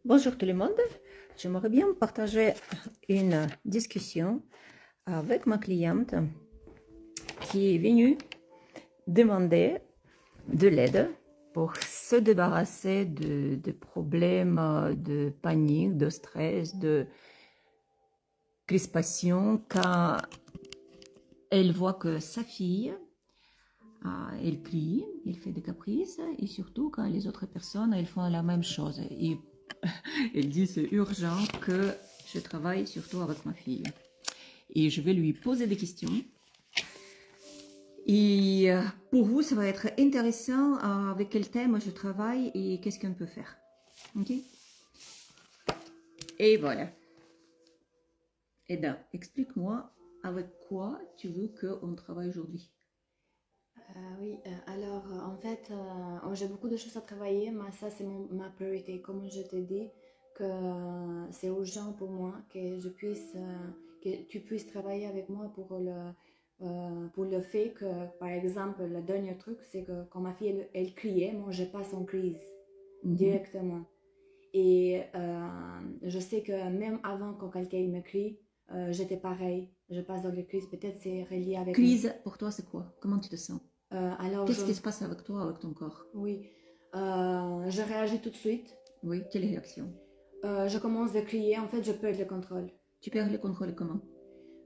Bonjour tout le monde, j'aimerais bien partager une discussion avec ma cliente qui est venue demander de l'aide pour se débarrasser de problèmes de panique, de stress, de crispation quand elle voit que sa fille, elle crie, elle fait des caprices et surtout quand les autres personnes, elles font la même chose. Et elle dit c'est urgent que je travaille surtout avec ma fille. Et je vais lui poser des questions. Et pour vous, ça va être intéressant avec quel thème je travaille et qu'est-ce qu'on peut faire. Ok? Et voilà. Eda, explique-moi avec quoi tu veux qu'on travaille aujourd'hui. Oui, alors en fait, j'ai beaucoup de choses à travailler, mais ça c'est ma priorité. Comme je t'ai dit, que c'est urgent pour moi que tu puisses travailler avec moi pour le fait que, par exemple, le dernier truc, c'est que quand ma fille elle criait, moi je passe en crise directement. Et je sais que même avant quand quelqu'un me crie, j'étais pareil, je passe dans les crises. Peut-être c'est relié avec Crise, pour toi, c'est quoi? Comment tu te sens? alors Qu'est-ce qui se passe avec toi, avec ton corps? Oui, je réagis tout de suite. Oui, quelle réaction? Je commence à crier, en fait, je perds le contrôle. Tu perds le contrôle comment?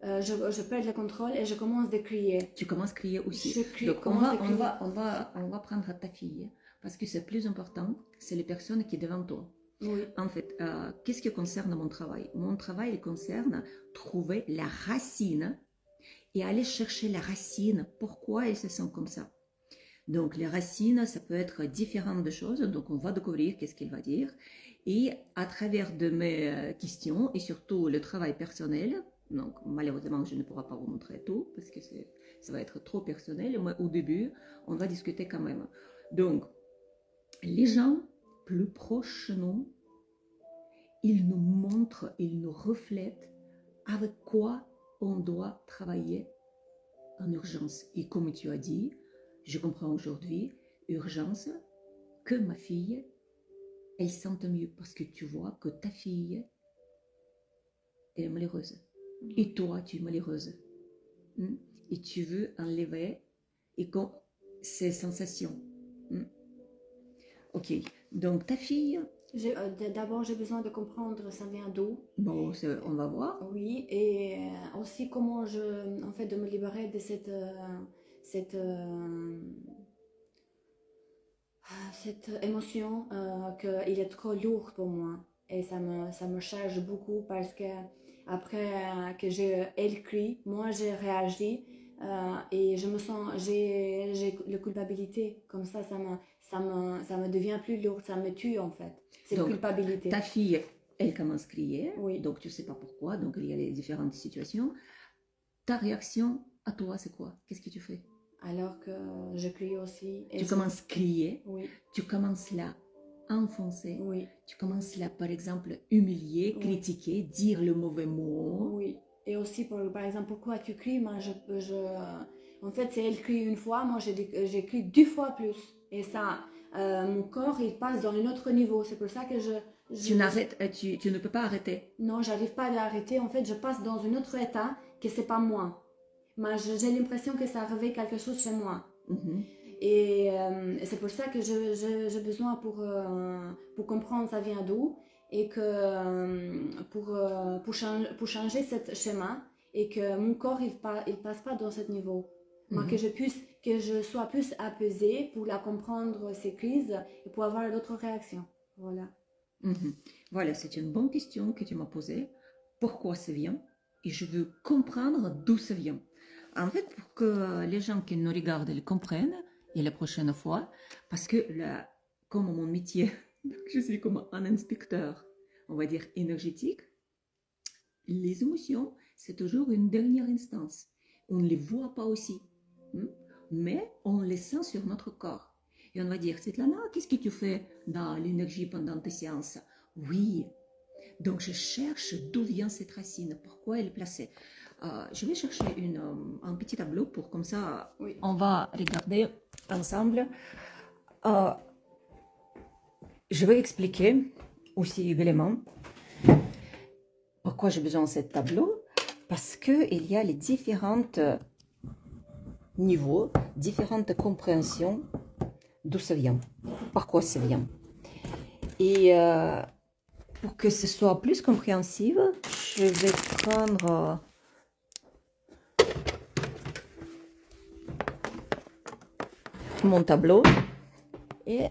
Je perds le contrôle et je commence à crier. Tu commences à crier aussi. Je crie, Donc, commence à crier. on va prendre ta fille parce que c'est plus important, c'est les personnes qui sont devant toi. Oui. En fait, qu'est-ce qui concerne mon travail? Mon travail concerne trouver la racine et aller chercher la racine. Pourquoi elles se sentent comme ça? Donc, les racines, ça peut être différentes de choses. Donc, on va découvrir qu'est-ce qu'il va dire. Et à travers de mes questions et surtout le travail personnel, donc malheureusement, je ne pourrai pas vous montrer tout parce que ça va être trop personnel. Mais au début, on va discuter quand même. Donc, les gens plus proches de nous, ils nous montrent, ils nous reflètent avec quoi on doit travailler en urgence. Et comme tu as dit, je comprends aujourd'hui, urgence, que ma fille, elle sente mieux parce que tu vois que ta fille, elle est malheureuse. Et toi, tu es malheureuse. Et tu veux enlever et ces sensations. Ok, donc ta fille... D'abord, j'ai besoin de comprendre ça vient d'où. Bon, on va voir. Oui, et aussi comment en fait, de me libérer de cette, cette émotion qu'il est trop lourd pour moi. Et ça me charge beaucoup parce que après que elle crie, moi j'ai réagi et je me sens, j'ai la culpabilité. Comme ça me devient plus lourd, ça me tue en fait. Cette Donc, culpabilité. ta fille, elle commence à crier, Oui. donc tu ne sais pas pourquoi, donc il y a les différentes situations. Ta réaction à toi, c'est quoi? Qu'est-ce que tu fais? Alors que je crie aussi. Tu commences à crier, oui. Tu commences là enfoncer, oui. Tu commences là, par exemple, humilier, Oui. critiquer, dire le mauvais mot. Oui. Et aussi, par exemple, pourquoi tu cries? Moi, en fait, si elle crie une fois, moi, j'ai crié 10 fois plus. Et ça, mon corps, il passe dans un autre niveau. C'est pour ça que Tu ne peux pas arrêter. Non, j'arrive pas à l'arrêter. En fait, je passe dans un autre état que c'est pas moi. Mais j'ai l'impression que ça réveille quelque chose chez moi. Et c'est pour ça que j'ai besoin pour comprendre ça vient d'où et que pour changer ce schéma et que mon corps il passe pas dans ce niveau. Mais que je sois plus apaisée pour la comprendre ces crises et pour avoir d'autres réactions. Voilà. Voilà, c'est une bonne question que tu m'as posée. Pourquoi ça vient? Et je veux comprendre d'où ça vient. En fait, pour que les gens qui nous regardent le comprennent, et la prochaine fois, parce que là, comme mon métier, je suis comme un inspecteur, on va dire énergétique, les émotions, c'est toujours une dernière instance. On ne les voit pas aussi, mais on les sent sur notre corps. Et on va dire, Svetlana, qu'est-ce que tu fais dans l'énergie pendant tes séances? Oui. Donc je cherche d'où vient cette racine, pourquoi elle est placée. Je vais chercher un petit tableau pour comme ça, oui. On va regarder ensemble. Je vais expliquer aussi également. Pourquoi j'ai besoin de ce tableau? Parce qu'il y a les différents niveaux, différentes compréhensions d'où ça vient, par quoi ça vient. Et pour que ce soit plus compréhensible, je vais prendre mon tableau et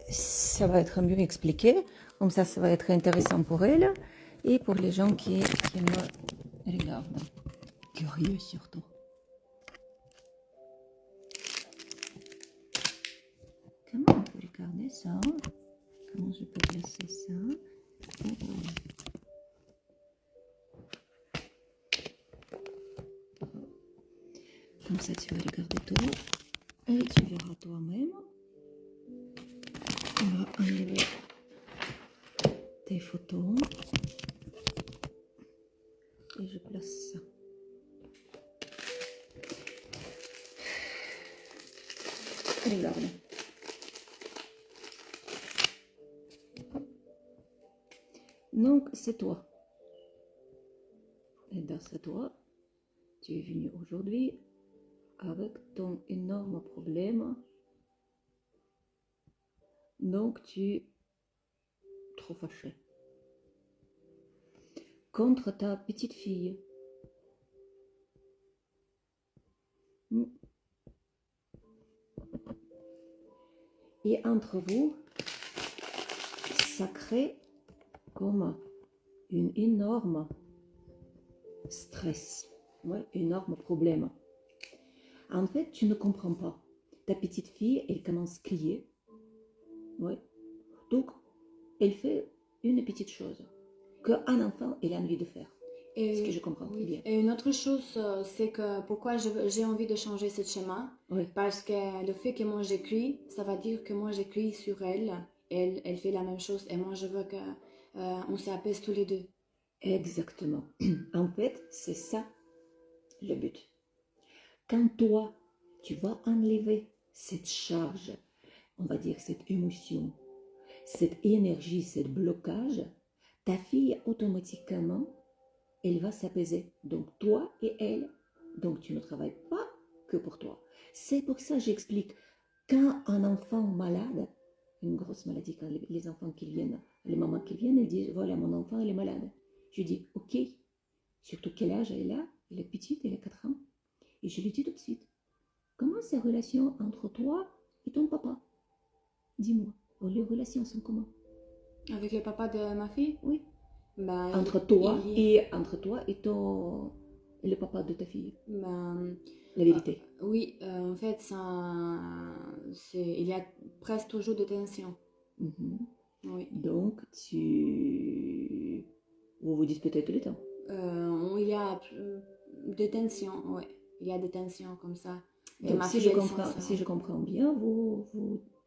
ça va être mieux expliqué. Comme ça va être intéressant pour elle et pour les gens qui me regardent. Curieux surtout. Comment on peut regarder ça? Comment je peux placer ça? Comme ça, tu vas regarder tout et tu verras toi-même. On va enlever tes photos et je place ça. Regarde. Donc, c'est toi. Et dans ce toi, tu es venu aujourd'hui avec ton énorme problème. Donc, tu es trop fâché contre ta petite fille. Et entre vous, ça crée comme une énorme stress, ouais, énorme problème. En fait, tu ne comprends pas. Ta petite fille, elle commence à crier. Ouais. Donc, elle fait une petite chose qu'un enfant il a envie de faire. Et, ce que je comprends bien. Et une autre chose, c'est que pourquoi j'ai envie de changer ce schéma, oui. Parce que le fait que moi j'écris, ça va dire que moi j'écris sur elle, elle fait la même chose et moi je veux que on s'apaise tous les deux. Exactement. En fait, c'est ça le but. Quand toi, tu vas enlever cette charge, on va dire cette émotion, cette énergie, ce blocage, ta fille automatiquement, elle va s'apaiser. Donc toi et elle, donc tu ne travailles pas que pour toi. C'est pour ça que j'explique, quand un enfant malade, une grosse maladie, quand les enfants qui viennent, les mamans qui viennent, elles disent, voilà, mon enfant, elle est malade. Je dis, ok, surtout quel âge elle a? Elle est petite, elle a 4 ans. Et je lui dis tout de suite, comment c'est la relation entre toi et ton papa? Dis-moi, les relations sont comment? Avec le papa de ma fille? Oui. Ben, entre toi et le papa de ta fille. Ben, la vérité. Oui, en fait, il y a presque toujours de tension. Oui. Donc, vous vous disputez tout le temps? Il y a des tensions, oui. Il y a des tensions comme ça. Et donc, si je comprends bien, vous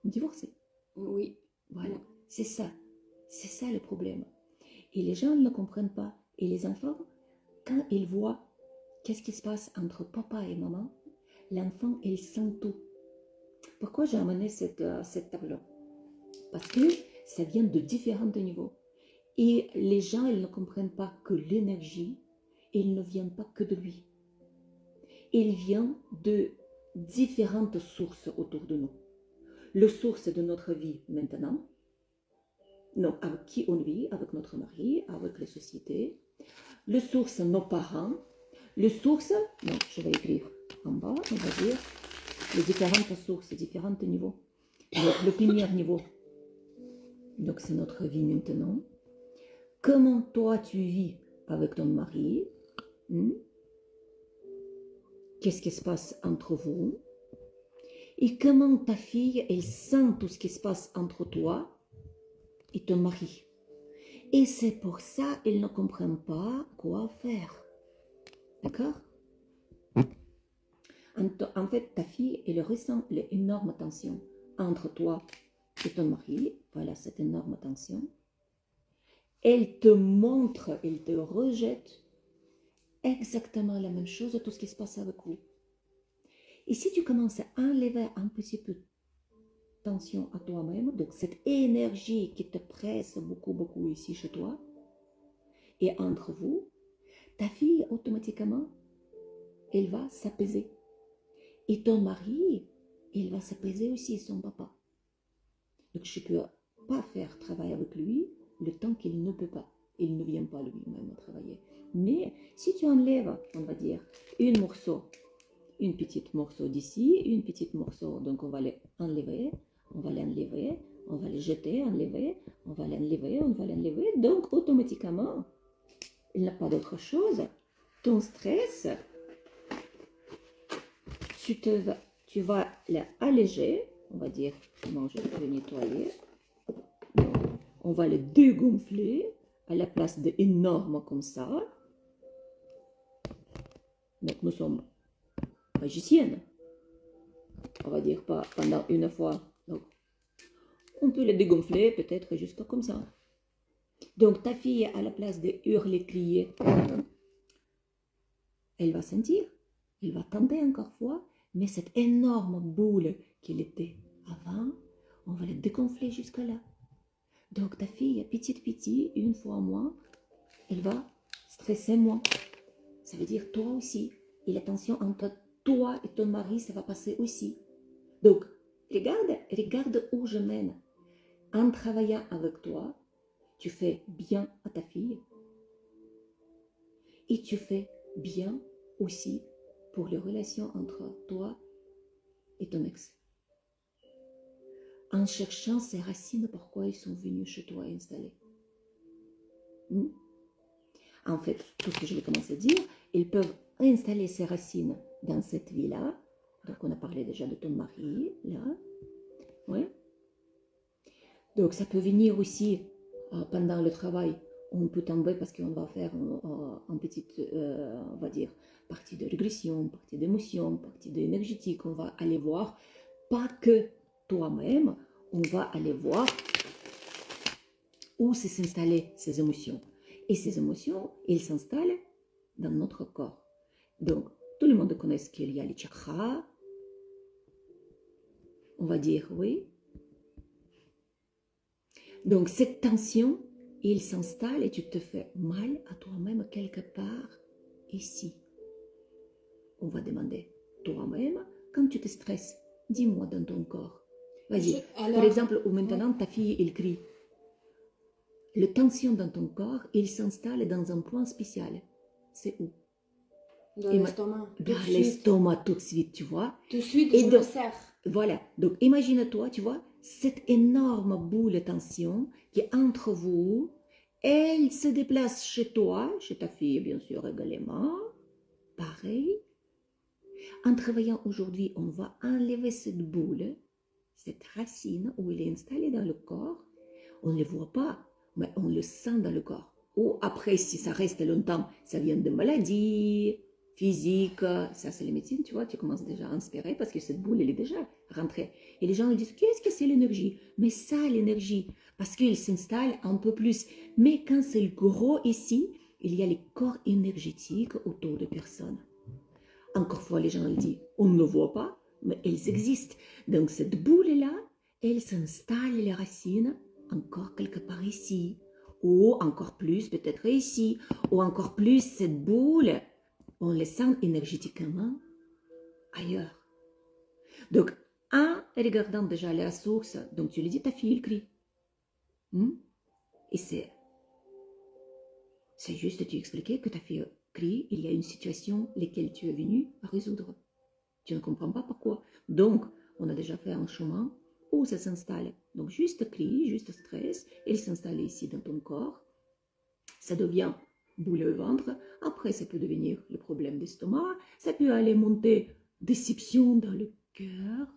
divorcez. Oui. Voilà, oui. C'est ça le problème. Et les gens ne comprennent pas. Et les enfants, quand ils voient qu'est-ce qui se passe entre papa et maman, l'enfant, il sent tout. Pourquoi j'ai amené cette tableau? Parce que ça vient de différents niveaux. Et les gens, ils ne comprennent pas que l'énergie, elle ne vient pas que de lui. Elle vient de différentes sources autour de nous. La source de notre vie maintenant, non, avec qui on vit, avec notre mari, avec la société. La source, nos parents. La source, non, je vais écrire en bas, on va dire, les différentes sources, les différents niveaux. Donc, le premier niveau, donc c'est notre vie maintenant. Comment toi tu vis avec ton mari? Qu'est-ce qui se passe entre vous? Et comment ta fille, elle sent tout ce qui se passe entre toi et ton mari? Et c'est pour ça qu'elle ne comprend pas quoi faire. D'accord? En fait, ta fille, elle ressent l'énorme tension entre toi et ton mari. Voilà cette énorme tension. Elle te montre, elle te rejette exactement la même chose, tout ce qui se passe avec vous. Et si tu commences à enlever un petit peu tension à toi-même, donc cette énergie qui te presse beaucoup, beaucoup ici chez toi, et entre vous, ta fille, automatiquement, elle va s'apaiser. Et ton mari, il va s'apaiser aussi, son papa. Donc je ne peux pas faire travail avec lui le temps qu'il ne peut pas. Il ne vient pas lui-même travailler. Mais si tu enlèves, on va dire, une petite morceau d'ici, une petite morceau, donc on va les enlever, on va l'enlever, on va les jeter, enlever, on va l'enlever, on va l'enlever. Donc automatiquement, il n'y a pas d'autre chose. Ton stress, tu vas l'alléger, on va dire comment je vais le nettoyer. Donc, on va le dégonfler à la place d'énorme comme ça. Donc nous sommes magiciennes, on va dire pas pendant une fois. Donc, on peut le dégonfler peut-être jusqu'à comme ça. Donc ta fille, à la place de hurler, crier, elle va sentir, elle va tenter encore fois, mais cette énorme boule qu'elle était avant, on va la dégonfler jusqu'à là. Donc ta fille, petit, une fois moins, elle va stresser moins. Ça veut dire toi aussi. Et la tension entre toi et ton mari, ça va passer aussi. Donc, regarde où je mène. En travaillant avec toi, tu fais bien à ta fille. Et tu fais bien aussi pour les relations entre toi et ton ex. En cherchant ces racines, pourquoi ils sont venus chez toi installés. En fait, tout ce que je vais commencer à dire, ils peuvent installer ces racines dans cette vie-là. Donc, on a parlé déjà de ton mari, là. Ouais. Donc, ça peut venir aussi pendant le travail. On peut tomber parce qu'on va faire une petite, on va dire, partie de régression, partie d'émotion, partie d'énergétique. On va aller voir, pas que toi-même, on va aller voir où s'installer ces émotions. Et ces émotions, elles s'installent dans notre corps. Donc, tout le monde connaît qu'il y a les chakras. On va dire oui. Donc, cette tension, elle s'installe et tu te fais mal à toi-même quelque part ici. On va demander toi-même, quand tu te stresses, dis-moi dans ton corps. Vas-y. Par exemple, où maintenant ta fille, elle crie. La tension dans ton corps, il s'installe dans un point spécial. C'est où? Dans l'estomac. Dans l'estomac tout de suite, tu vois. Tout de suite, et je donc, me serre. Voilà. Donc, imagine-toi, tu vois, cette énorme boule de tension qui est entre vous, elle se déplace chez toi, chez ta fille, bien sûr, également. Pareil. En travaillant aujourd'hui, on va enlever cette boule, cette racine où elle est installée dans le corps. On ne le voit pas, mais on le sent dans le corps. Ou après, si ça reste longtemps, ça vient de maladies physiques. Ça, c'est la médecine, tu vois, tu commences déjà à inspirer parce que cette boule, elle est déjà rentrée. Et les gens ils disent, qu'est-ce que c'est l'énergie? Mais ça, l'énergie, parce qu'il s'installe un peu plus. Mais quand c'est gros ici, il y a les corps énergétiques autour de personnes. Encore fois, les gens ils disent, on ne le voit pas, mais elles existent. Donc, cette boule-là, elle s'installe, les racines, encore quelque part ici, ou encore plus peut-être ici, ou encore plus cette boule, on le sent énergétiquement ailleurs. Donc, en regardant déjà la source, donc tu lui dis, ta fille, elle crie. Et c'est juste, tu expliquais que ta fille crie, il y a une situation laquelle tu es venu à résoudre. Tu ne comprends pas pourquoi. Donc, on a déjà fait un chemin où ça s'installe. Donc, juste cri, juste stress, il s'installe ici dans ton corps. Ça devient boule au ventre. Après, ça peut devenir le problème d'estomac. Ça peut aller monter déception dans le cœur.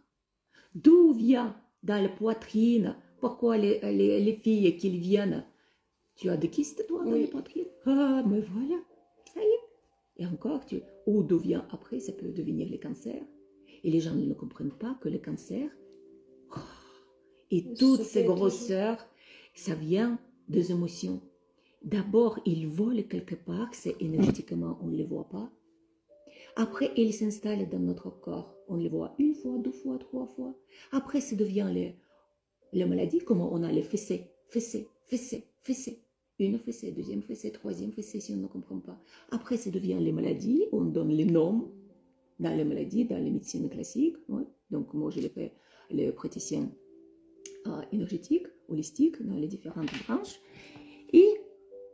D'où vient dans la poitrine? Pourquoi les filles qui viennent? Tu as des kystes, toi, dans la poitrine? Ah, mais voilà, ça y est. Et encore, d'où vient après? Ça peut devenir le cancer. Et les gens ne comprennent pas que le cancer, et toutes ces grosseurs, ça vient des émotions. D'abord, ils volent quelque part, c'est énergétiquement, on ne les voit pas. Après, ils s'installent dans notre corps. On les voit une fois, deux fois, trois fois. Après, ça devient les maladies, comme on a les fessées, fessées, fessées, fessées. Une fessée, deuxième fessée, troisième fessée, si on ne comprend pas. Après, ça devient les maladies. On donne les noms dans les maladies, dans les médecines classiques. Ouais. Donc, moi, je l'ai fait les praticiens énergétiques, holistiques, dans les différentes branches. Et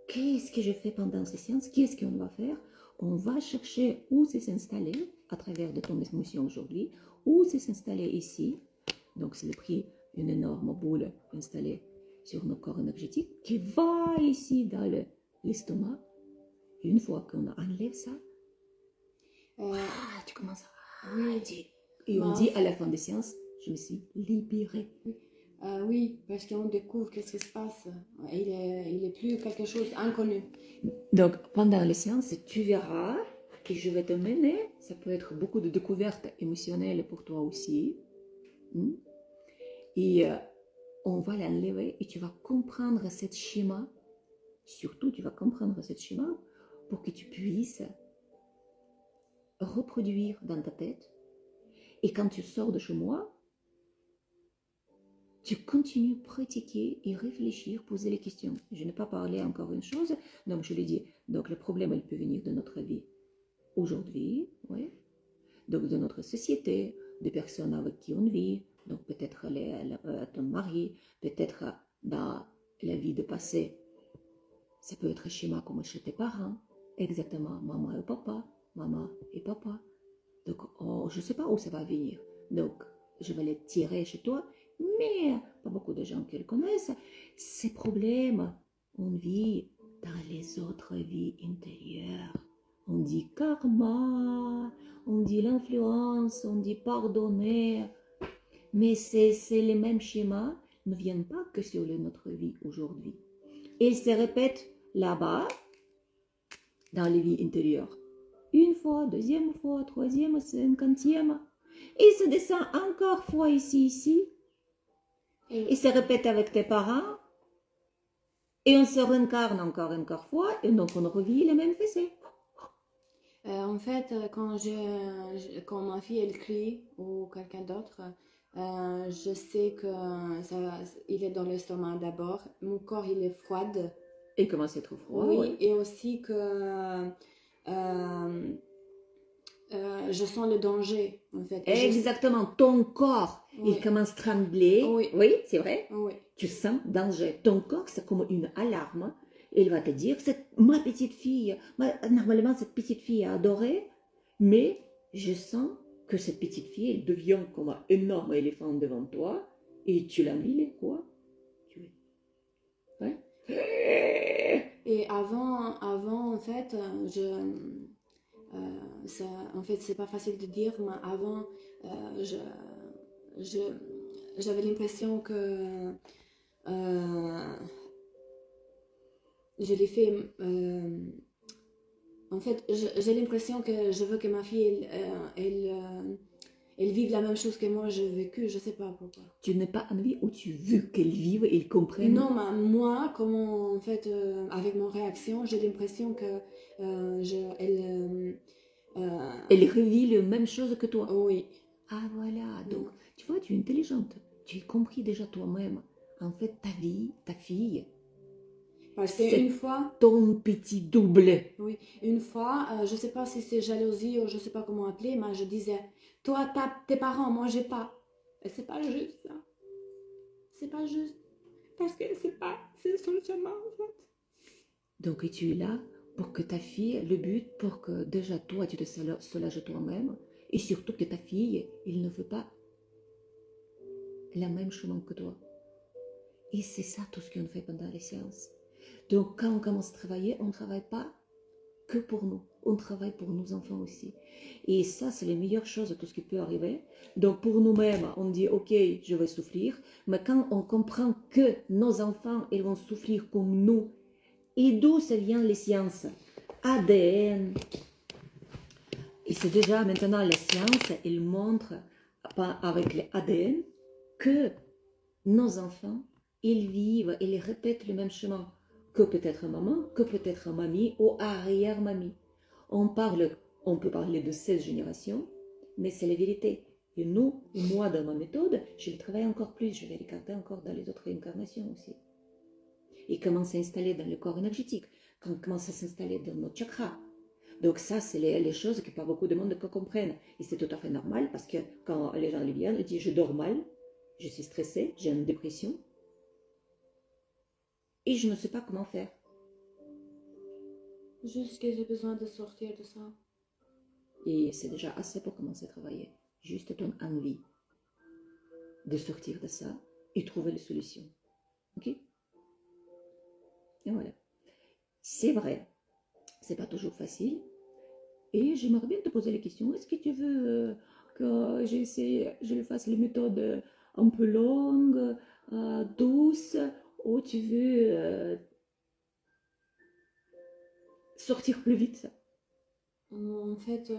qu'est-ce que je fais pendant ces séances? Qu'est-ce qu'on va faire? On va chercher où c'est s'installer à travers de ton émotion aujourd'hui, où c'est s'installer ici. Donc, c'est le prix d'une énorme boule installée sur nos corps énergétiques qui va ici dans l'estomac. Et une fois qu'on enlève ça, tu commences à dire. Et on dit à la fin des séances, je me suis libérée. Oui, parce qu'on découvre qu'est-ce qui se passe. Il est plus quelque chose inconnu. Donc, pendant les séances, tu verras et je vais te mener. Ça peut être beaucoup de découvertes émotionnelles pour toi aussi. Et on va l'enlever et tu vas comprendre ce schéma. Surtout, tu vas comprendre ce schéma pour que tu puisses reproduire dans ta tête. Et quand tu sors de chez moi, tu continues à pratiquer et réfléchir, poser les questions. Je n'ai pas parlé encore une chose, donc je l'ai dit. Donc le problème, il peut venir de notre vie aujourd'hui, ouais. Donc de notre société, des personnes avec qui on vit, donc peut-être ton mari, peut-être dans la vie de passé. Ça peut être schéma comme chez tes parents, exactement, maman et papa, maman et papa. Donc je ne sais pas où ça va venir. Donc je vais les tirer chez toi, mais pas beaucoup de gens qui le connaissent. Ces problèmes, on vit dans les autres vies intérieures. On dit karma, on dit l'influence, on dit pardonner. Mais les mêmes schémas ne viennent pas que sur notre vie aujourd'hui. Ils se répètent là-bas, dans les vies intérieures. Une fois, deuxième fois, troisième, cinquantième. Et se descend encore fois ici. Et se répète avec tes parents. Et on se réincarne encore une fois. Et donc on revit les mêmes fessées. En fait, quand ma fille elle crie ou quelqu'un d'autre, je sais que il est dans l'estomac d'abord. Mon corps il est froid. Et comment c'est trop froid. Oui, ouais. et aussi que je sens le danger, en fait. Exactement, ton corps, Oui. il commence à trembler. Oui, c'est vrai. Oui. Tu sens danger. Ton corps, c'est comme une alarme. Il va te dire, c'est ma petite fille. Normalement, cette petite fille est adorée, mais je sens que cette petite fille, elle devient comme un énorme éléphant devant toi, et tu l'as mis, quoi? Ouais. Et avant, en fait, en fait, c'est pas facile de dire, mais avant, j'avais l'impression que je l'ai fait. En fait, j'ai l'impression que je veux que ma fille, elle vive la même chose que moi j'ai vécu, je sais pas pourquoi. Tu n'as pas envie ou tu veux qu'elle vive et qu'elle comprenne? Non, mais moi, comment, en fait, avec mon réaction, j'ai l'impression que elle revit la même chose que toi. Oui. Ah voilà, donc tu vois, tu es intelligente. Tu as compris déjà toi-même. En fait, ta vie, ta fille, parce qu'une fois, ton petit double. Oui, une fois, je sais pas si c'est jalousie ou je sais pas comment appeler, mais je disais, toi, tes parents, moi, j'ai pas. Et c'est pas juste ça. C'est pas juste. Parce que c'est son chemin, en fait. Donc, tu es là pour que ta fille, le but, pour que déjà toi, tu te soulages toi-même, et surtout que ta fille, il ne fait pas la même chemin que toi. Et c'est ça tout ce qu'on fait pendant les séances. Donc, quand on commence à travailler, on ne travaille pas que pour nous. On travaille pour nos enfants aussi. Et ça, c'est la meilleure chose de tout ce qui peut arriver. Donc, pour nous-mêmes, on dit, ok, je vais souffrir. Mais quand on comprend que nos enfants, ils vont souffrir comme nous, et d'où ça vient les sciences? ADN. Et c'est déjà maintenant la science, elle montre avec l'ADN que nos enfants, ils vivent, ils répètent le même chemin que peut-être maman, que peut-être mamie ou arrière-mamie. On parle On peut parler de 16 générations, mais c'est la vérité. Et nous, moi, dans ma méthode, je le travaille encore plus, je vais regarder encore dans les autres réincarnations aussi. Et comment s'installer dans le corps énergétique, comment ça s'installer dans notre chakra. Donc ça, c'est les choses que pas beaucoup de monde comprennent. Et c'est tout à fait normal parce que quand les gens viennent, ils disent je dors mal, je suis stressée, j'ai une dépression et je ne sais pas comment faire. Juste que j'ai besoin de sortir de ça. Et c'est déjà assez pour commencer à travailler. Juste ton envie de sortir de ça et trouver les solutions. Ok? Et voilà. C'est vrai, c'est pas toujours facile. Et j'aimerais bien te poser la question, est-ce que tu veux que je fasse les méthodes un peu longues, douces, ou tu veux sortir plus vite? En fait,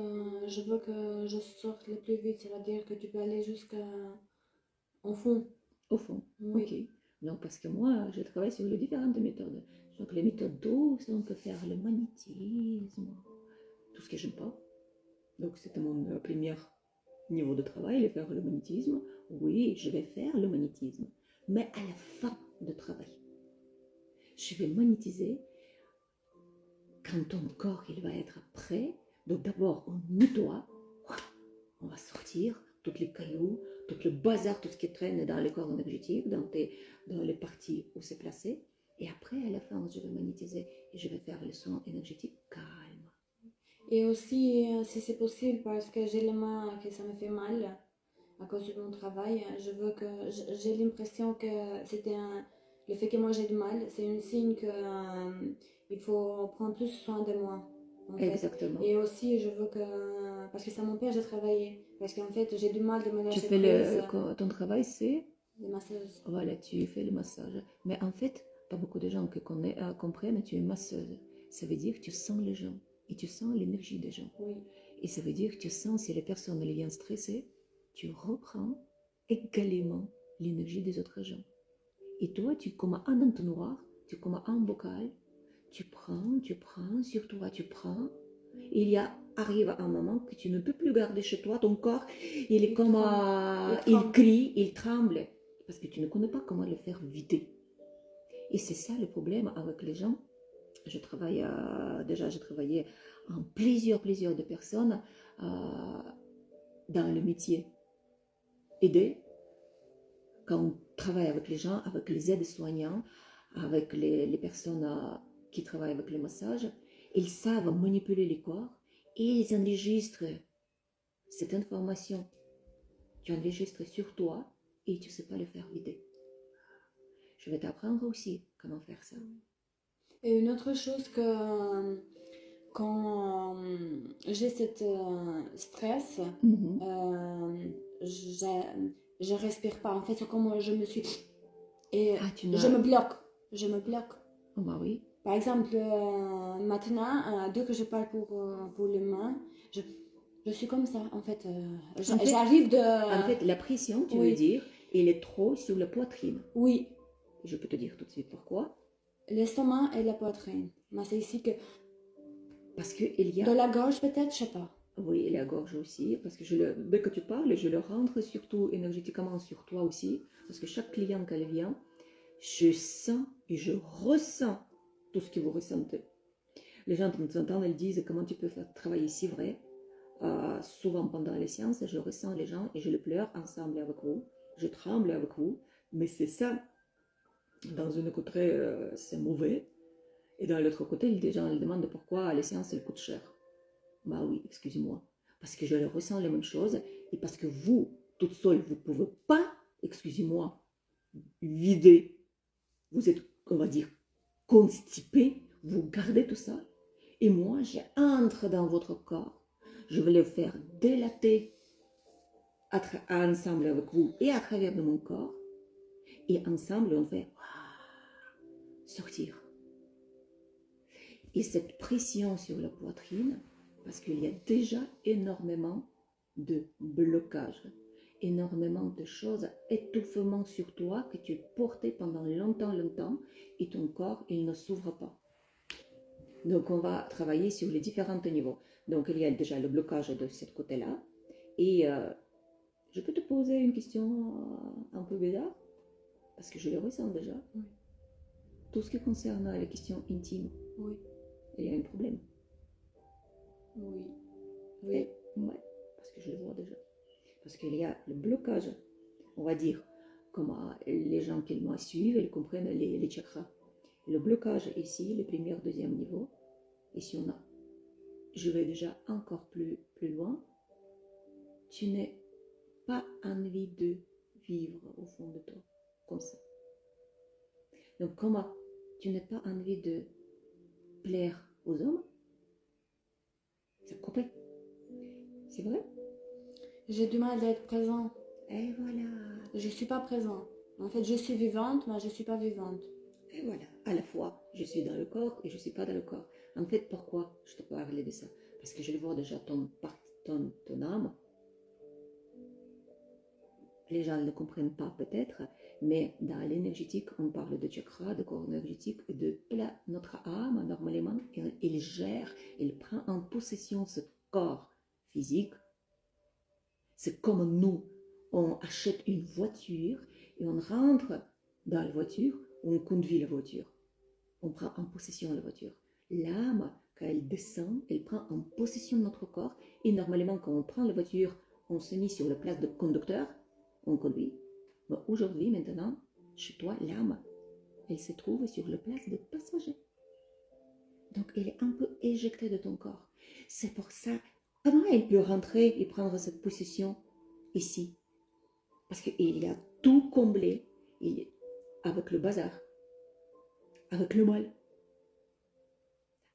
je veux que je sorte le plus vite, c'est-à-dire que tu peux aller jusqu'au fond. Au fond, ok. Oui. Donc, parce que moi, je travaille sur les différentes méthodes. Donc, les méthodes douces, on peut faire le magnétisme, tout ce que j'aime pas. Donc, c'était mon premier niveau de travail, de faire le magnétisme. Oui, je vais faire le magnétisme, mais à la fin de travail. Je vais magnétiser quand ton corps il va être prêt. Donc, d'abord, on nettoie, on va sortir tous les cailloux, tout le bazar, tout ce qui traîne dans les corps énergétiques, dans les parties où c'est placé. Et après, à la fin, je vais magnétiser et je vais faire le son énergétique calme. Et aussi, si c'est possible, parce que j'ai les mains que ça me fait mal à cause de mon travail, je veux que j'ai l'impression que le fait que moi j'ai du mal, c'est un signe que il faut prendre plus soin de moi. En fait. Exactement. Et aussi, je veux que parce que ça m'empêche de travailler, parce qu'en fait, j'ai du mal de me Tu lâcher fais prise. ton travail, c'est Des masseuses. voilà, tu fais le massage. Mais en fait, pas beaucoup de gens comprennent, tu es masseuse. Ça veut dire que tu sens les gens et tu sens l'énergie des gens. Oui. Et ça veut dire que tu sens si les personnes elles viennent stressées, tu reprends également l'énergie des autres gens. Et toi, tu comme un entonnoir, tu comme un bocal, tu prends, sur toi tu prends. Il arrive un moment que tu ne peux plus garder chez toi, ton corps, il est comme il crie, il tremble, parce que tu ne connais pas comment le faire vider. Et c'est ça le problème avec les gens. Je travaille déjà, j'ai travaillé en plusieurs de personnes dans le métier aider. Quand on travaille avec les gens, avec les aides-soignants, avec les personnes qui travaillent avec le massage, ils savent manipuler les corps et ils enregistrent cette information. Tu enregistres sur toi et tu ne sais pas le faire vider. Je vais t'apprendre aussi comment faire ça. Et une autre chose que quand j'ai cette stress, je respire pas. En fait, c'est comme je me suis et je me bloque. Je me bloque. Oh bah oui. Par exemple, maintenant, dès que je parle pour les mains, je suis comme ça. En fait, j'arrive de. En fait, la pression, tu veux dire, elle est trop sur la poitrine. Oui. Je peux te dire tout de suite pourquoi. L'estomac et la poitrine. Mais c'est ici que. Parce qu'il y a. De la gorge peut-être, je sais pas. Oui, et la gorge aussi, parce que dès que tu parles, je le rentre surtout énergétiquement sur toi aussi, parce que chaque client qu'elle vient, je sens et je ressens tout ce que vous ressentez. Les gens, de temps en temps, elles disent comment tu peux faire travailler si vrai. Souvent pendant les séances, je ressens les gens et je le pleure ensemble avec vous, je tremble avec vous, mais c'est ça. Dans une côté, c'est mauvais, et dans l'autre côté, les gens elles demandent pourquoi les séances elles coûtent cher. Bah oui, excusez-moi. Parce que je ressens les mêmes choses et parce que vous, toute seule, vous ne pouvez pas, excusez-moi, vider. Vous êtes, on va dire, constipé. Vous gardez tout ça. Et moi, j'entre dans votre corps. Je vais le faire dilater ensemble avec vous et à travers de mon corps. Et ensemble, on fait sortir. Et cette pression sur la poitrine, parce qu'il y a déjà énormément de blocages, énormément de choses, étouffement sur toi que tu portais pendant longtemps, et ton corps, il ne s'ouvre pas. Donc, on va travailler sur les différents niveaux. Donc, il y a déjà le blocage de ce côté-là. Et je peux te poser une question un peu bizarre, parce que je le ressens déjà. Oui. Tout ce qui concerne les questions intimes, Oui. il y a un problème. Oui. Oui. Ouais, parce que je le vois déjà. Parce qu'il y a le blocage, on va dire, comme les gens qui me suivent, ils comprennent les chakras. Le blocage ici, le premier, deuxième niveau. Ici, je vais déjà encore plus loin. Tu n'as pas envie de vivre au fond de toi, comme ça. Donc, comment tu n'as pas envie de plaire aux hommes? C'est coupé. C'est vrai? J'ai du mal d'être présent. Et voilà. Je suis pas présent. En fait, je suis vivante, mais je suis pas vivante. Et voilà. À la fois, je suis dans le corps et je ne suis pas dans le corps. En fait, pourquoi je te parlais de ça? Parce que je le vois déjà, ton âme. Les gens ne comprennent pas peut-être, mais dans l'énergétique, on parle de chakra, de corps énergétique, de notre âme, normalement, elle gère, elle prend en possession ce corps physique. C'est comme nous, on achète une voiture et on rentre dans la voiture, on conduit la voiture. On prend en possession la voiture. L'âme, quand elle descend, elle prend en possession de notre corps et normalement, quand on prend la voiture, on se met sur la place de conducteur, on conduit. Mais aujourd'hui, maintenant, chez toi, l'âme, elle se trouve sur la place de passager. Donc, elle est un peu éjectée de ton corps. C'est pour ça, comment elle peut rentrer et prendre cette possession ici? Parce qu'il y a tout comblé avec le bazar, avec le mal,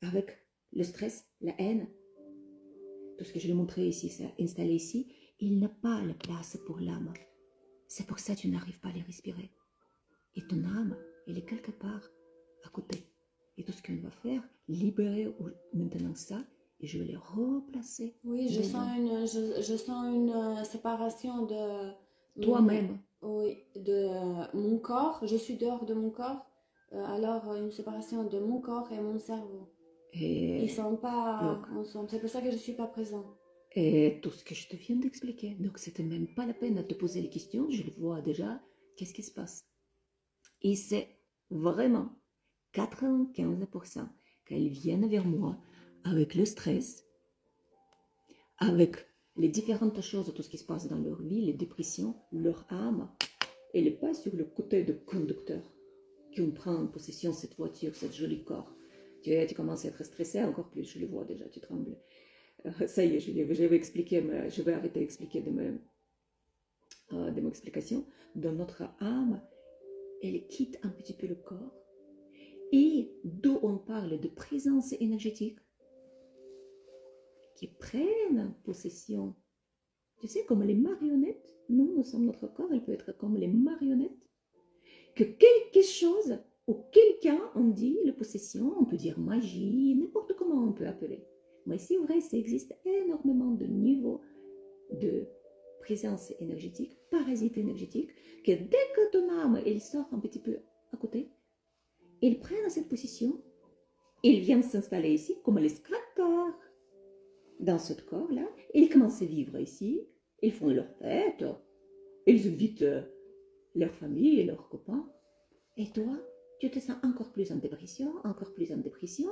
avec le stress, la haine. Tout ce que je l'ai montré ici, c'est installé ici. Il n'a pas la place pour l'âme. C'est pour ça que tu n'arrives pas à les respirer. Et ton âme, elle est quelque part à côté. Et tout ce qu'on va faire, libérer maintenant ça, et je vais les replacer. Oui, je sens une séparation de toi-même. Oui, de mon corps. Je suis dehors de mon corps. Alors, une séparation de mon corps et mon cerveau. Et Ils sont pas donc, ensemble. C'est pour ça que je suis pas présent. Et tout ce que je te viens d'expliquer. Donc, c'était même pas la peine de te poser les questions. Je le vois déjà. Qu'est-ce qui se passe? Et c'est vraiment 95% qu'elles viennent vers moi avec le stress, avec les différentes choses, tout ce qui se passe dans leur vie, les dépressions, leur âme. Elle n'est pas sur le côté de conducteur qui prend en possession cette voiture, cette jolie corps. Tu commences à être stressé encore plus, je le vois déjà, tu trembles. Ça y est, je vais expliquer, je vais arrêter d'expliquer de mon explication. Dans notre âme, elle quitte un petit peu le corps. Et d'où on parle de présence énergétique, qui prennent possession. Tu sais, comme les marionnettes, nous sommes notre corps, elle peut être comme les marionnettes. Que quelque chose ou quelqu'un, on dit la possession, on peut dire magie, n'importe comment on peut appeler. Mais c'est vrai, ça existe énormément de niveaux de présence énergétique, parasite énergétique, que dès que ton âme, elle sort un petit peu à côté, ils prennent cette position, ils viennent s'installer ici comme les scratchers dans ce corps-là, ils commencent à vivre ici, ils font leur fête, ils invitent leur famille et leurs copains. Et toi, tu te sens encore plus en dépression, encore plus en dépression.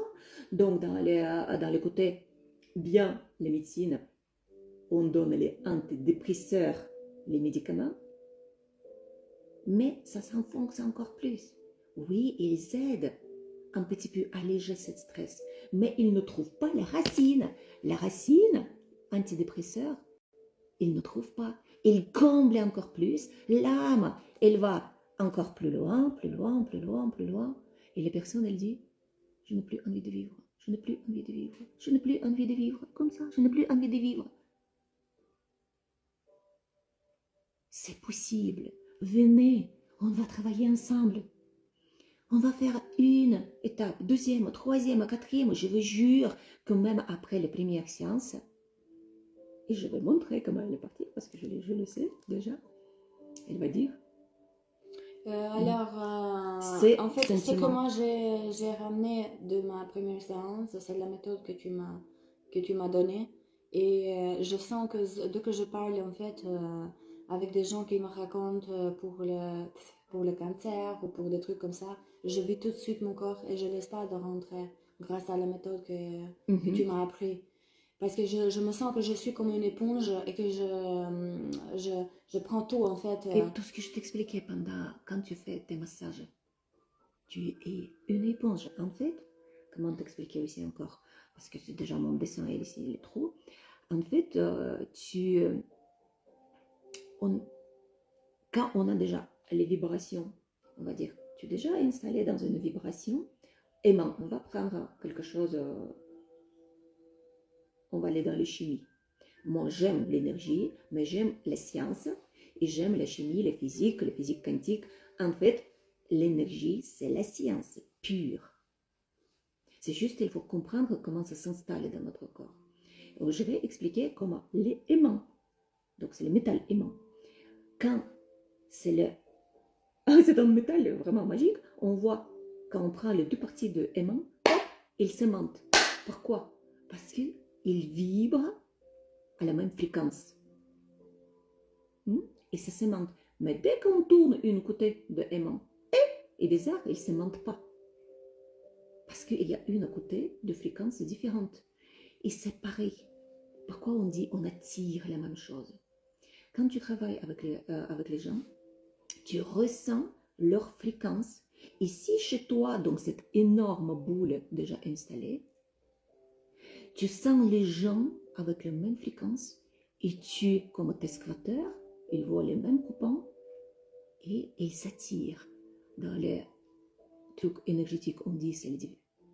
Donc, dans les côtés bien, les médecines, on donne les antidépresseurs, les médicaments, mais ça s'enfonce encore plus. Oui, ils aident un petit peu à alléger ce stress, mais ils ne trouvent pas la racine. La racine, antidépresseur, ils ne trouvent pas. Ils comblent encore plus. L'âme, elle va encore plus loin, plus loin, plus loin, plus loin. Et les personnes, elles disent, je n'ai plus envie de vivre, je n'ai plus envie de vivre, je n'ai plus envie de vivre, comme ça, je n'ai plus envie de vivre. C'est possible. Venez, on va travailler ensemble. On va faire une étape, deuxième, troisième, quatrième. Je vous jure que même après les premières séances, et je vais montrer comment elle est partie, parce que je le sais déjà, elle va dire, C'est En fait, ce que sentiment. moi j'ai ramené de ma première séance, c'est la méthode que tu m'as donnée. Et je sens que dès que je parle, en fait, avec des gens qui me racontent pour le cancer ou pour des trucs comme ça, je vis tout de suite mon corps et je laisse pas de rentrer grâce à la méthode que tu Mhm. m'as appris. Parce que je me sens que je suis comme une éponge et que je prends tout, en fait. Et tout ce que je t'expliquais quand tu fais tes massages, tu es une éponge. En fait, comment t'expliquer aussi encore? Parce que c'est déjà mon dessin ici, il est trop. En fait, on, quand on a déjà les vibrations, on va dire, tu es déjà installé dans une vibration, et maintenant, on va prendre quelque chose, on va aller dans les chimies. Moi, j'aime l'énergie, mais j'aime les sciences, et j'aime la chimie, les physiques quantiques. En fait, l'énergie, c'est la science pure. C'est juste, il faut comprendre comment ça s'installe dans notre corps. Donc, je vais expliquer comment les aimants, donc c'est le métal aimant, quand c'est le c'est un métal vraiment magique. On voit, quand on prend les deux parties de aimant, ils s'aimantent. Pourquoi? Parce qu'ils vibrent à la même fréquence. Et ça s'aimante. Mais dès qu'on tourne une côté de aimant, et bizarre, ils ne s'aimantent pas. Parce qu'il y a une côté de fréquence différente. Et c'est pareil. Pourquoi on dit on attire la même chose? Quand tu travailles avec les gens, tu ressens leur fréquence. Et si chez toi, donc cette énorme boule déjà installée, tu sens les gens avec la même fréquence et tu, comme tes squatteurs, ils voient les mêmes coupons et ils s'attirent. Dans les trucs énergétiques, on dit c'est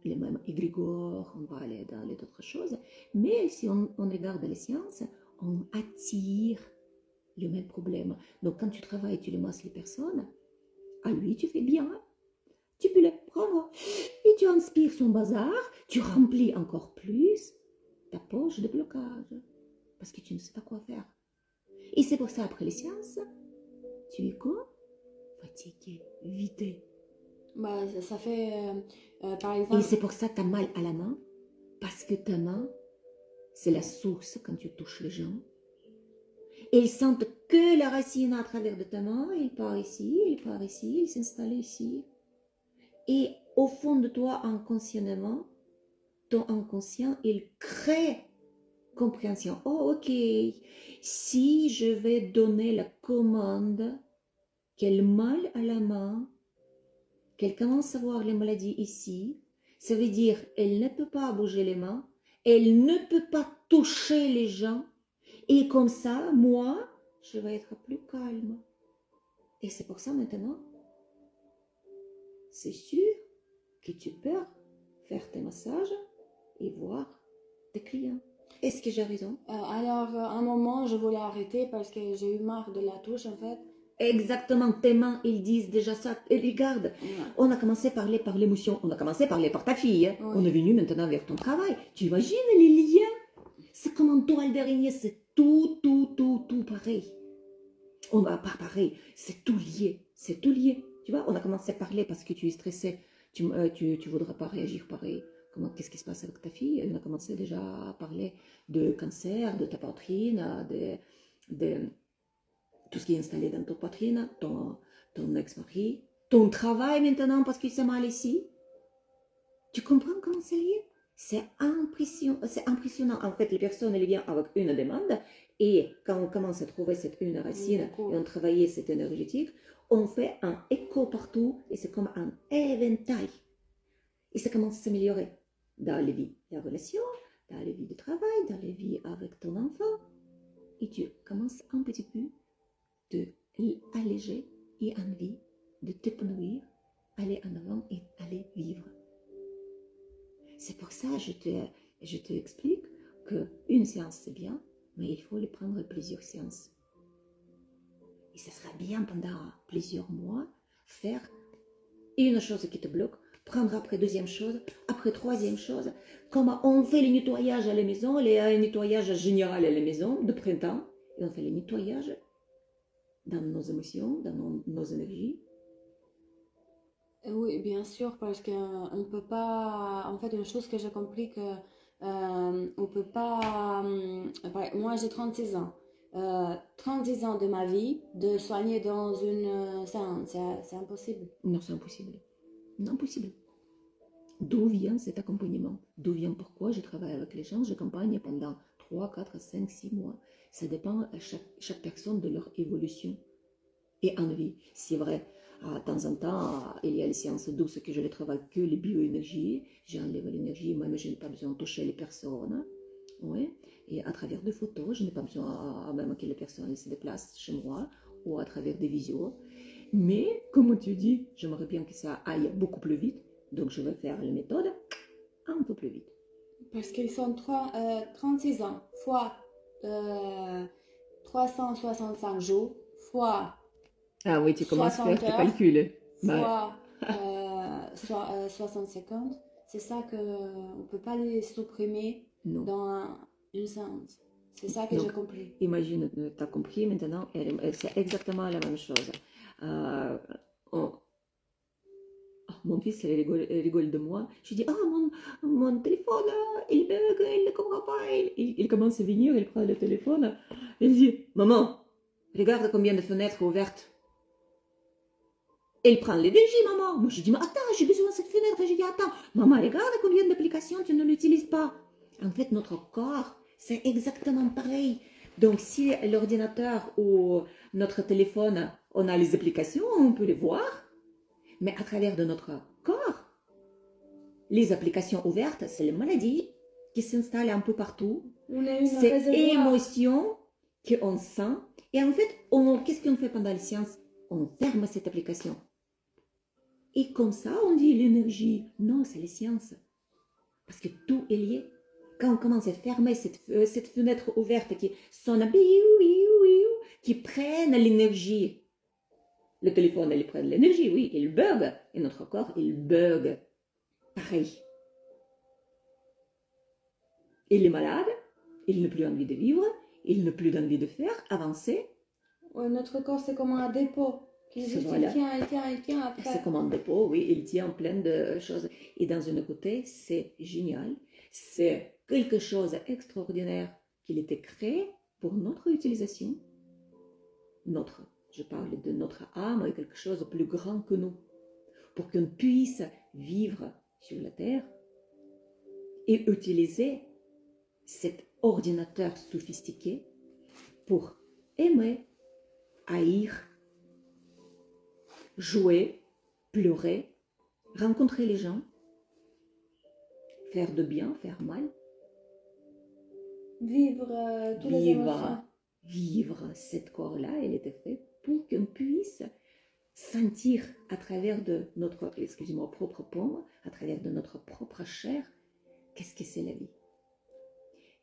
les mêmes égrégores, on va aller dans les autres choses. Mais si on regarde les sciences, on attire le même problème. Donc quand tu travailles, tu les masses les personnes, à lui tu fais bien, tu peux le prendre et tu inspires son bazar, tu remplis encore plus ta poche de blocage parce que tu ne sais pas quoi faire. Et c'est pour ça, après les séances, tu es quoi? Fatigué, vidé. Bah, ça fait, par Et exemple, c'est pour ça que tu as mal à la main, parce que ta main, c'est la source quand tu touches les gens. Et ils sentent que la racine à travers de ta main, il part ici, il s'installe ici. Et au fond de toi, inconsciemment, ton inconscient, il crée compréhension. Oh, ok, si je vais donner la commande qu'elle mal à la main, qu'elle commence à voir les maladies ici, ça veut dire elle ne peut pas bouger les mains, elle ne peut pas toucher les gens, et comme ça, moi, je vais être plus calme. Et c'est pour ça maintenant, c'est sûr que tu peux faire tes massages et voir tes clients. Est-ce que j'ai raison? à un moment, je voulais arrêter parce que j'ai eu marre de la touche, en fait. Exactement, tes mains, ils disent déjà ça. Et regarde, Ouais. on a commencé à parler par l'émotion, on a commencé à parler par ta fille, hein. Oui. On est venu maintenant vers ton travail. Tu imagines les liens? C'est comme une toile d'araignée, c'est tout pareil. On va pas pareil, c'est tout lié, c'est tout lié. Tu vois, on a commencé à parler parce que tu es stressé, tu voudras pas réagir pareil. Qu'est-ce qui se passe avec ta fille? On a commencé déjà à parler de cancer, de ta poitrine, de tout ce qui est installé dans ta poitrine, ton ex-mari, ton travail maintenant parce qu'il s'est mal ici. Tu comprends comment c'est lié? C'est impressionnant. En fait, les personnes, elles viennent avec une demande et quand on commence à trouver cette une racine et on travaille cette énergétique, on fait un écho partout et c'est comme un éventail. Et ça commence à s'améliorer dans les vies, la relation, dans les vies de travail, dans les vies avec ton enfant. Et tu commences un petit peu de alléger et envie de t'épanouir, aller en avant et aller vivre. C'est pour ça que je te explique qu'une séance c'est bien, mais il faut les prendre plusieurs séances. Et ce sera bien pendant plusieurs mois faire une chose qui te bloque, prendre après deuxième chose, après troisième chose. Comme on fait le nettoyage à la maison, le nettoyage général à la maison de printemps, et on fait le nettoyage dans nos émotions, dans nos énergies. Oui, bien sûr, parce qu'on peut pas. En fait, une chose que j'ai compris que on peut pas. Moi, j'ai 36 ans. 36 ans de ma vie de soigner dans une séance, c'est impossible. Non, c'est impossible. Non, impossible. D'où vient cet accompagnement? D'où vient pourquoi je travaille avec les gens, j'accompagne pendant 3, 4, 5, 6 mois. Ça dépend à chaque personne de leur évolution et envie. C'est vrai, de temps en temps, il y a les séances douces que je ne travaille que les bioénergies. J'enlève l'énergie, même je n'ai pas besoin de toucher les personnes. Ouais. Et à travers des photos, je n'ai pas besoin même que les personnes se déplacent chez moi ou à travers des visios. Mais, comme tu dis, j'aimerais bien que ça aille beaucoup plus vite. Donc, je vais faire la méthode un peu plus vite. Parce qu'ils sont 36 ans fois euh, 365 jours fois Ah oui, tu commences à 60 faire tes heures calculs. Ouais. fois 60 secondes. C'est ça que on peut pas les supprimer Non. dans une séance. C'est ça que j'ai Donc, compris. imagine, tu as compris maintenant, c'est exactement la même chose. Euh, on- Mon fils, il rigole de moi. Je dis, mon téléphone, il bug, il ne comprend pas. Il commence à venir, il prend le téléphone. Il dit, maman, regarde combien de fenêtres ouvertes. Il prend les DG, maman. Moi, je dis, mais attends, j'ai besoin de cette fenêtre. Je dis, attends, maman, regarde combien d'applications tu ne l'utilises pas. En fait, notre corps, c'est exactement pareil. Donc, si l'ordinateur ou notre téléphone, on a les applications, on peut les voir, mais à travers de notre corps, les applications ouvertes, c'est les maladies qui s'installent un peu partout. On a une C'est réservoir. émotion qu'on sent. Et en fait, qu'est-ce qu'on fait pendant les séances? On ferme cette application. Et comme ça, on dit l'énergie. Non, c'est les sciences. Parce que tout est lié. Quand on commence à fermer cette fenêtre ouverte qui sonne, qui prennent l'énergie. Le téléphone, il prend l'énergie, oui, il bug. Et notre corps, il bug. Pareil. Il est malade, il n'a plus envie de vivre, il n'a plus envie de faire, avancer. Ouais, notre corps, c'est comme un dépôt qui juste Voilà. il tient après. C'est comme un dépôt, oui, il tient plein de choses. Et d'un autre côté, c'est génial. C'est quelque chose d'extraordinaire qu'il était créé pour notre utilisation. Je parle de notre âme, quelque chose de plus grand que nous. Pour qu'on puisse vivre sur la Terre et utiliser cet ordinateur sophistiqué pour aimer, haïr, jouer, pleurer, rencontrer les gens, faire de bien, faire mal, Vivre toutes les émotions. vivre cette corps-là, elle était faite pour qu'on puisse sentir à travers de notre, excusez-moi, propre paume, à travers de notre propre chair, qu'est-ce que c'est la vie.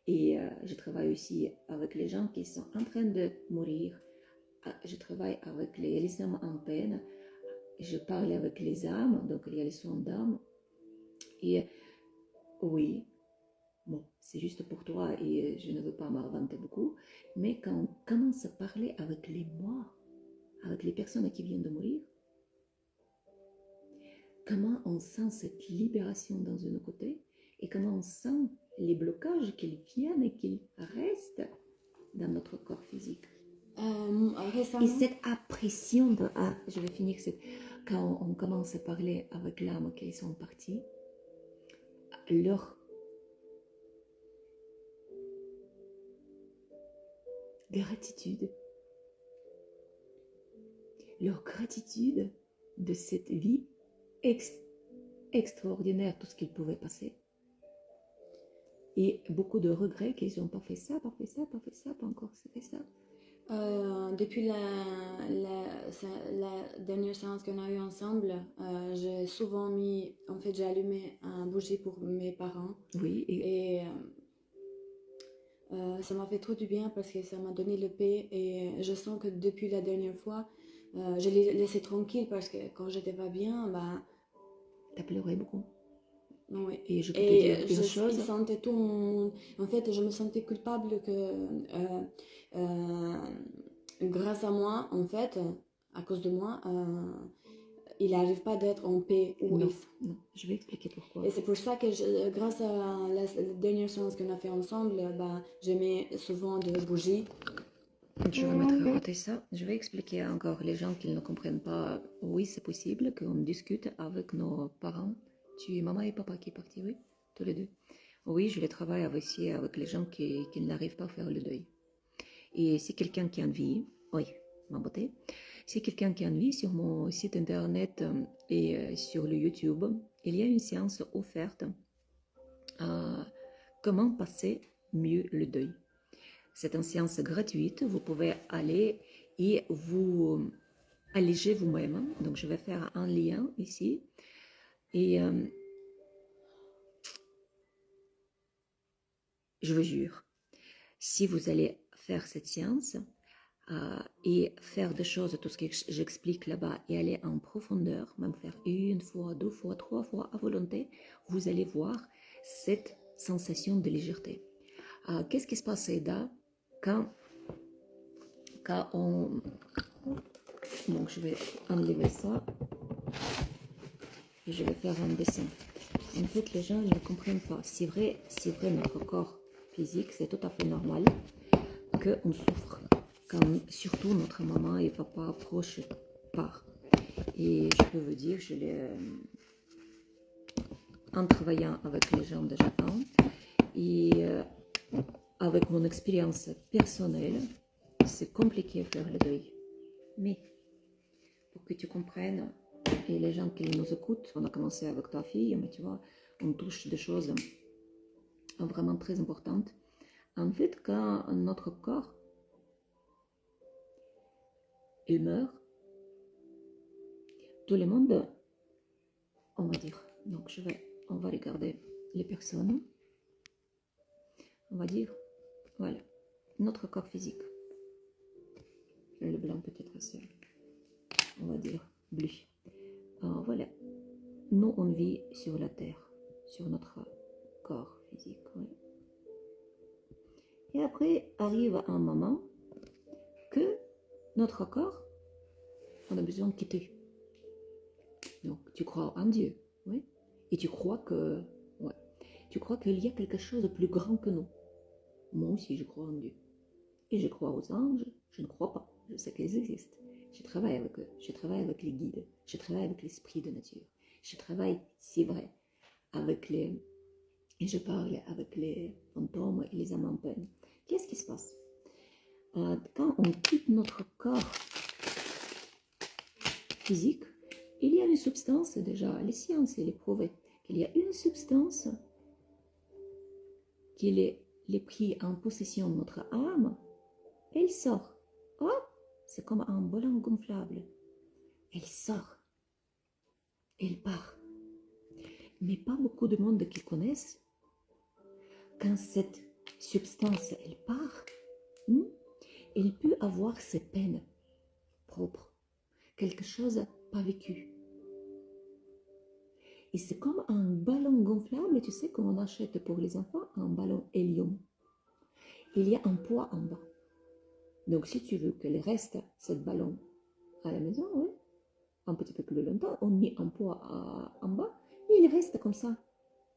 Et je travaille aussi avec les gens qui sont en train de mourir. Je travaille avec les âmes en peine. Je parle avec les âmes, donc il y a les soins d'âme. Et oui, bon, c'est juste pour toi et je ne veux pas m'inventer beaucoup, mais quand on commence à parler avec les morts, avec les personnes qui viennent de mourir, comment on sent cette libération dans un côté et comment on sent les blocages qu'ils viennent et qu'ils restent dans notre corps physique. Récemment. Et cette appréciation de... Ah, je vais finir. Quand on commence à parler avec l'âme qui sont partis, leur gratitude, de cette vie extraordinaire, tout ce qu'ils pouvaient passer. Et beaucoup de regrets qu'ils n'ont pas fait ça, pas encore fait ça. Depuis la dernière séance qu'on a eue ensemble, j'ai souvent j'ai allumé un bougie pour mes parents. Oui. Et ça m'a fait trop du bien parce que ça m'a donné le paix. Et je sens que depuis la dernière fois, je l'ai laissé tranquille parce que quand j'étais pas bien, t'as pleuré beaucoup. Oui. Et je peux te dire une chose. Il sentait tout En fait, je me sentais coupable que grâce à moi, en fait, à cause de moi, il n'arrive pas d'être en paix. Non, non, je vais expliquer pourquoi. Et c'est pour ça que grâce à la dernière séance qu'on a fait ensemble, bah, je mets souvent de bougies. Je vais mettre à côté ça. Je vais expliquer encore les gens qui ne comprennent pas. Oui, c'est possible qu'on discute avec nos parents. Tu es maman et papa qui est parti, oui, tous les deux. Oui, je les travaille aussi avec les gens qui n'arrivent pas à faire le deuil. Et si quelqu'un qui a envie, oui, ma beauté, si quelqu'un qui a envie, sur mon site internet et sur le YouTube, il y a une séance offerte comment passer mieux le deuil. C'est une séance gratuite, vous pouvez aller et vous alléger vous-même. Donc je vais faire un lien ici. Et je vous jure, si vous allez faire cette séance et faire des choses, tout ce que j'explique là-bas, et aller en profondeur, même faire une fois, deux fois, trois fois à volonté, vous allez voir cette sensation de légèreté. Qu'est-ce qui se passe, Aïda, quand on... Donc je vais enlever ça et je vais faire un dessin. En fait, les gens ne comprennent pas. C'est vrai, notre corps physique, c'est tout à fait normal qu'on souffre quand surtout notre maman et papa proches partent. Et je peux vous dire, je l'ai en travaillant avec les gens de Japon et avec mon expérience personnelle, c'est compliqué de faire le deuil. Mais pour que tu comprennes, et les gens qui nous écoutent, on a commencé avec ta fille, mais tu vois, on touche des choses vraiment très importantes. En fait, quand notre corps il meurt, tout le monde, on va dire, donc on va regarder les personnes, on va dire, voilà, notre corps physique, le blanc peut-être aussi, on va dire bleu. Voilà, nous on vit sur la terre, sur notre corps physique. Ouais. Et après arrive un moment que notre corps, on a besoin de quitter. Donc tu crois en Dieu, oui, et tu crois que, ouais, tu crois qu'il y a quelque chose de plus grand que nous. Moi aussi je crois en Dieu. Et je crois aux anges, je ne crois pas, je sais qu'ils existent. Je travaille avec eux, je travaille avec les guides, je travaille avec l'esprit de nature. Je travaille, c'est vrai, avec les... Et je parle avec les fantômes et les âmes en peine. Qu'est-ce qui se passe? Quand on quitte notre corps physique, il y a une substance, déjà, les sciences, il est prouvé, qu'il y a une substance qui est prise en possession de notre âme, elle sort. Oh, c'est comme un ballon gonflable. Elle sort. Elle part. Mais pas beaucoup de monde qui connaissent. Quand cette substance, elle part, elle peut avoir ses peines propres. Quelque chose pas vécu. Et c'est comme un ballon gonflable, tu sais, qu'on achète pour les enfants, un ballon hélium. Il y a un poids en bas. Donc, si tu veux qu'elle reste, ce ballon, à la maison, oui, un petit peu plus longtemps, on met un poids en bas, et il reste comme ça,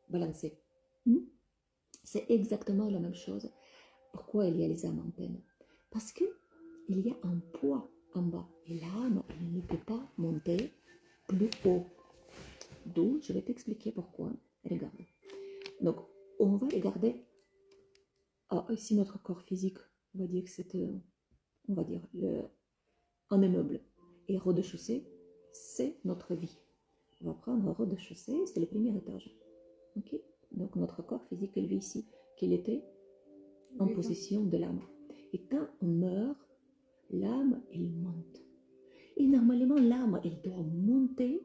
balancé. C'est exactement la même chose. Pourquoi il y a les âmes en peine? Parce qu'il y a un poids en bas, et l'âme ne peut pas monter plus haut. D'où, je vais t'expliquer pourquoi. Regarde. Donc, on va regarder ici notre corps physique. On va dire que c'est, on va dire, un immeuble. Et rez-de-chaussée, c'est notre vie. On va prendre rez-de-chaussée, c'est le premier étage. Ok? Donc, notre corps physique, il vit ici, qu'il était en possession de l'âme. Et quand on meurt, l'âme, elle monte. Et normalement, l'âme, elle doit monter.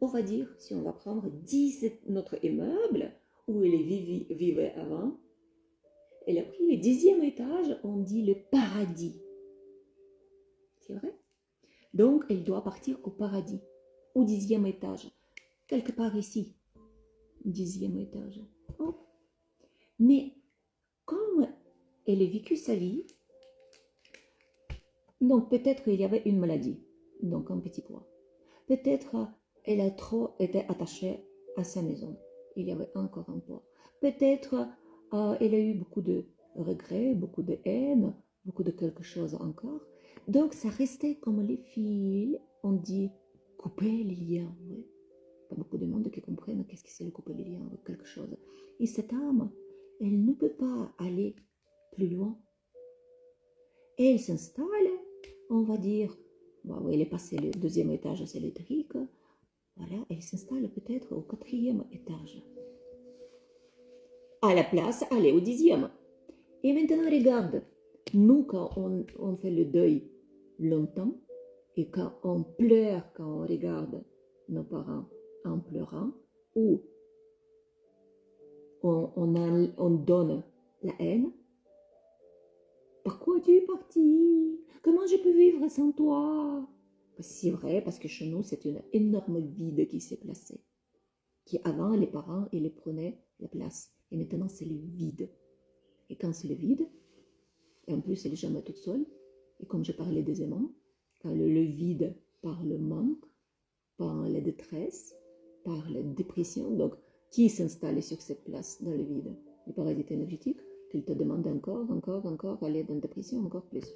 On va dire, si on va prendre 10 notre immeuble, où il vivait avant, elle a pris le 10e étage, on dit le paradis. C'est vrai? Donc, elle doit partir au paradis, au 10e étage, quelque part ici, 10e étage. Oh. Mais, comme elle a vécu sa vie, donc peut-être qu'il y avait une maladie, donc un petit poids. Peut-être elle a trop été attachée à sa maison. Il y avait encore un poids. Peut-être elle a eu beaucoup de regrets, beaucoup de haine, beaucoup de quelque chose encore. Donc ça restait comme les fils, on dit couper les liens. Oui. Pas beaucoup de monde qui comprennent qu'est-ce que c'est le couper les liens avec quelque chose. Et cette âme, elle ne peut pas aller plus loin. Elle s'installe, on va dire, bon, elle est passée le deuxième étage, c'est électrique. Voilà, elle s'installe peut-être au 4e étage. À la place, aller au 10e. Et maintenant, regarde, nous, quand on fait le deuil longtemps, et quand on pleure, quand on regarde nos parents en pleurant, ou on donne la haine, pourquoi tu es parti? Comment je peux vivre sans toi? C'est vrai, parce que chez nous, c'est une énorme vide qui s'est placé. Qui avant, les parents, ils prenaient la place. Et maintenant, c'est le vide. Et quand c'est le vide, et en plus, elle n'est jamais toute seule, et comme je parlais des aimants, quand le vide par le manque, par la détresse, par la dépression, donc qui s'installe sur cette place dans le vide? Le parasite énergétique, qu'il te demande encore, aller dans la dépression encore plus.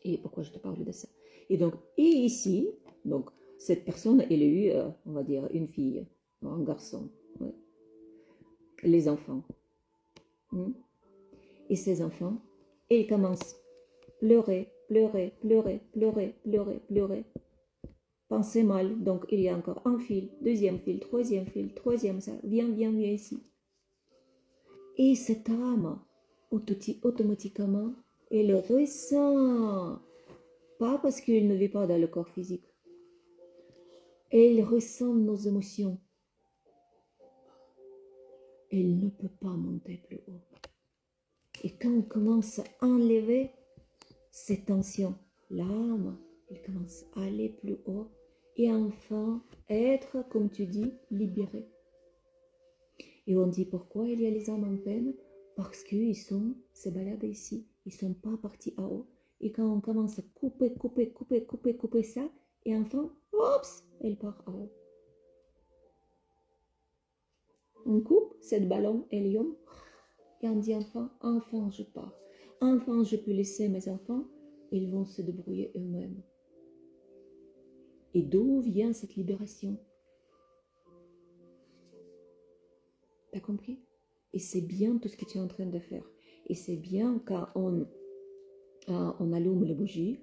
Et pourquoi je te parle de ça? Et donc, et ici, donc, cette personne, elle a eu, on va dire, une fille, un garçon, ouais. Les enfants. Et ces enfants, ils commencent pleurer, penser mal. Donc, il y a encore un fil, deuxième fil, troisième, ça, viens ici. Et cette âme, automatiquement, elle ressent, pas parce qu'il ne vit pas dans le corps physique, elle ressent nos émotions. Elle ne peut pas monter plus haut. Et quand on commence à enlever ces tensions, l'âme, elle commence à aller plus haut et enfin être, comme tu dis, libérée. Et on dit pourquoi il y a les âmes en peine? Parce qu'ils se baladent ici, ils ne sont pas partis à haut. Et quand on commence à couper ça, et enfin, oups, elle part à haut. On coupe cette ballon hélium et on dit enfin je pars. Enfin je peux laisser mes enfants, ils vont se débrouiller eux-mêmes. Et d'où vient cette libération? T'as compris? Et c'est bien tout ce que tu es en train de faire. Et c'est bien quand on allume les bougies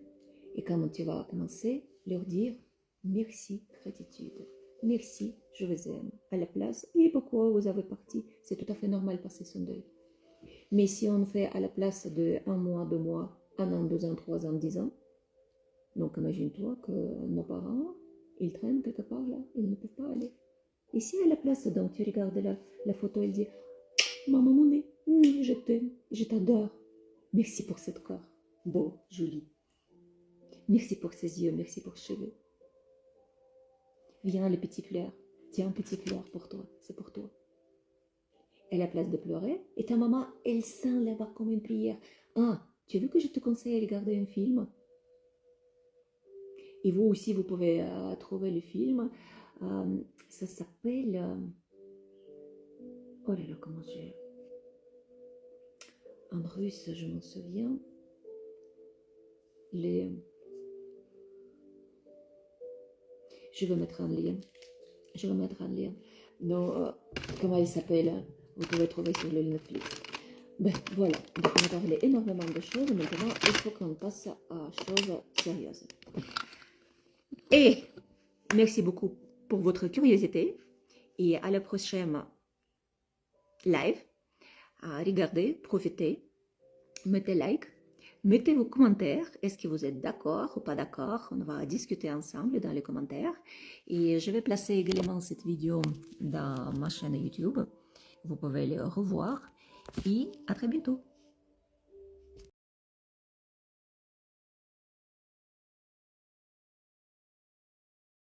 et quand tu vas commencer, leur dire merci, gratitude. Merci, je vous aime. À la place, et pourquoi vous avez parti? C'est tout à fait normal passer son deuil. Mais si on fait à la place de 1 mois, 2 mois, 1 an, 2 ans, 3 ans, 10 ans, donc imagine-toi que nos parents, ils traînent quelque part là, ils ne peuvent pas aller. Et si à la place, donc tu regardes la photo, elle dit maman Monet, je t'aime, je t'adore. Merci pour ce corps, beau, joli. Merci pour ses yeux, merci pour ses cheveux. Viens les petits fleurs, tiens un petit fleur pour toi, c'est pour toi. Et à la place de pleurer, et ta maman, elle sent là-bas comme une prière. Ah, tu as vu que je te conseille de regarder un film? Et vous aussi, vous pouvez trouver le film. Ça s'appelle... oh là là, comment j'ai... En russe, je m'en souviens. Je vais mettre un lien. Donc, comment il s'appelle? Vous pouvez trouver sur le Netflix. Ben voilà, donc on a parlé énormément de choses. Maintenant, il faut qu'on passe à choses sérieuses. Et merci beaucoup pour votre curiosité. Et à la prochaine live. Regardez, profitez, mettez like, mettez vos commentaires. Est-ce que vous êtes d'accord ou pas d'accord? On va discuter ensemble dans les commentaires. Et je vais placer également cette vidéo dans ma chaîne YouTube. Vous pouvez le revoir. Et à très bientôt.